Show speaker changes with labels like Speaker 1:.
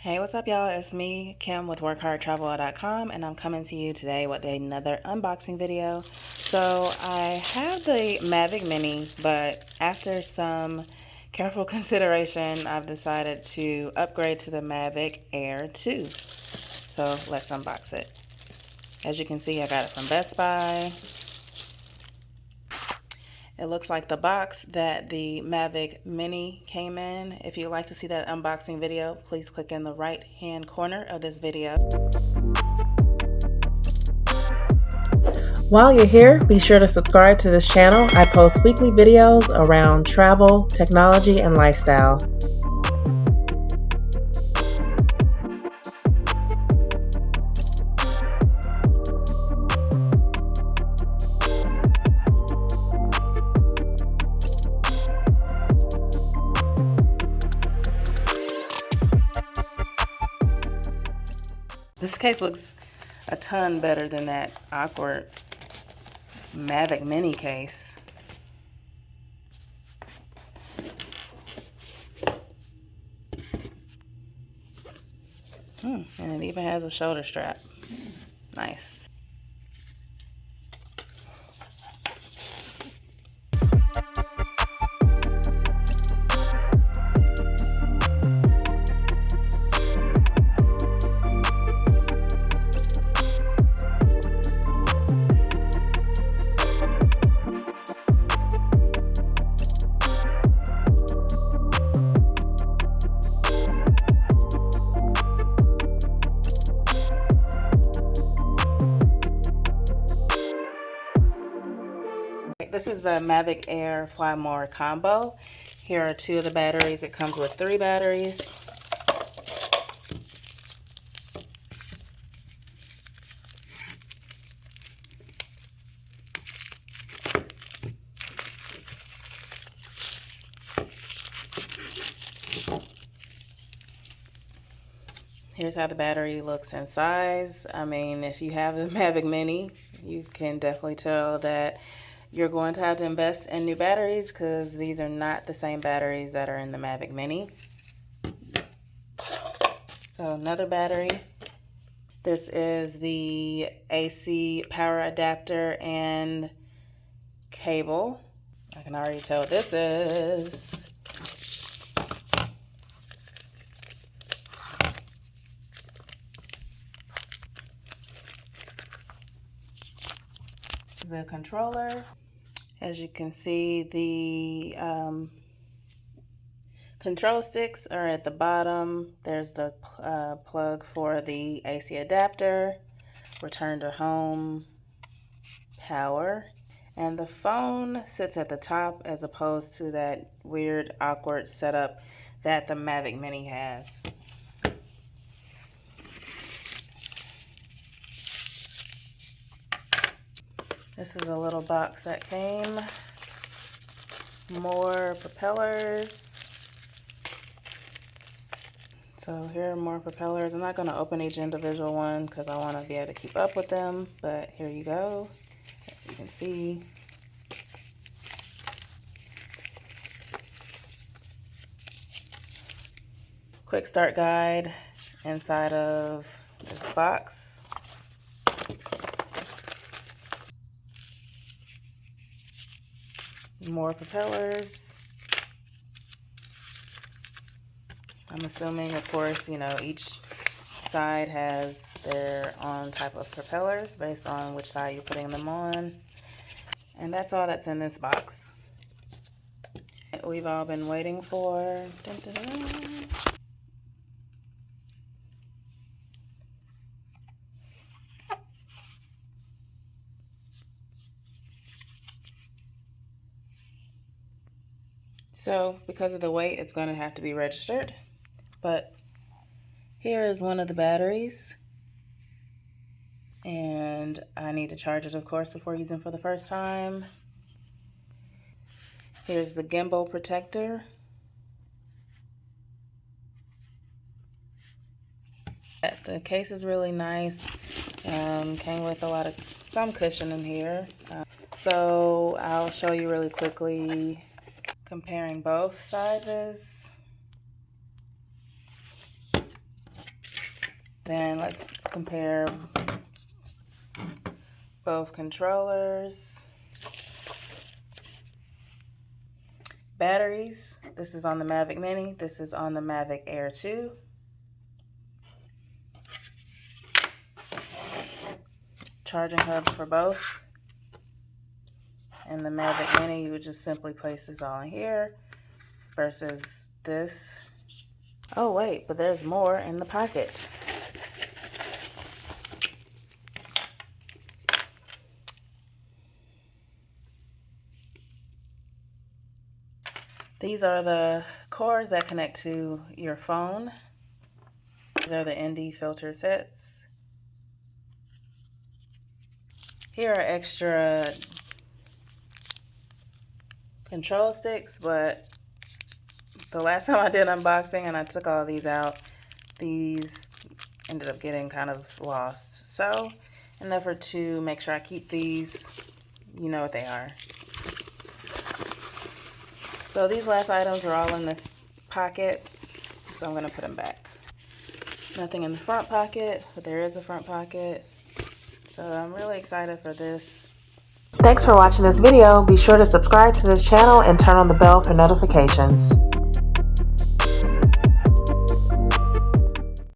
Speaker 1: Hey, what's up, y'all? It's me, Kim, with WorkHardTravel.com, and I'm coming to you today with another unboxing video. So I have the Mavic Mini, but after some careful consideration, I've decided to upgrade to the Mavic Air 2. So let's unbox it. As you can see, I got it from Best Buy. It looks like the box that the Mavic Mini came in. If you'd like to see that unboxing video, please click in the right hand corner of this video. While you're here, be sure to subscribe to this channel. I post weekly videos around travel, technology, and lifestyle. This case looks a ton better than that awkward Mavic Mini case. And it even has a shoulder strap. Nice. This is the Mavic Air Fly More combo. Here are 2 of the batteries. It comes with 3 batteries. Here's how the battery looks in size. I mean, if you have the Mavic Mini, you can definitely tell that you're going to have to invest in new batteries because these are not the same batteries that are in the Mavic Mini. So another battery. This is the AC power adapter and cable. I can already tell what this is. The controller. As you can see, the control sticks are at the bottom. There's the plug for the AC adapter, return to home, power, and the phone sits at the top as opposed to that weird, awkward setup that the Mavic Mini has. This is a little box that came. More propellers. So here are more propellers. I'm not going to open each individual one because I want to be able to keep up with them. But here you go. You can see. Quick start guide inside of this box. More propellers. I'm assuming, of course, you know, each side has their own type of propellers based on which side you're putting them on. And that's all that's in this box. We've all been waiting for. Dun, dun, dun. So because of the weight, it's going to have to be registered. But here is one of the batteries. And I need to charge it, of course, before using it for the first time. Here's the gimbal protector. The case is really nice. Came with some cushion in here. So I'll show you really quickly comparing both sizes. Then let's compare both controllers. Batteries. This is on the Mavic Mini. This is on the Mavic Air 2. Charging hubs for both. In the Mavic Mini, you would just simply place this all in here versus this. Oh wait, but there's more in the pocket. These are the cords that connect to your phone. These are the ND filter sets. Here are extra control sticks, but the last time I did unboxing and I took all these out, these ended up getting kind of lost. So in an effort to make sure I keep these, you know what they are. So these last items are all in this pocket, so I'm going to put them back. Nothing in the front pocket, but there is a front pocket. So I'm really excited for this.
Speaker 2: Thanks for watching this video. Be sure to subscribe to this channel and turn on the bell for notifications.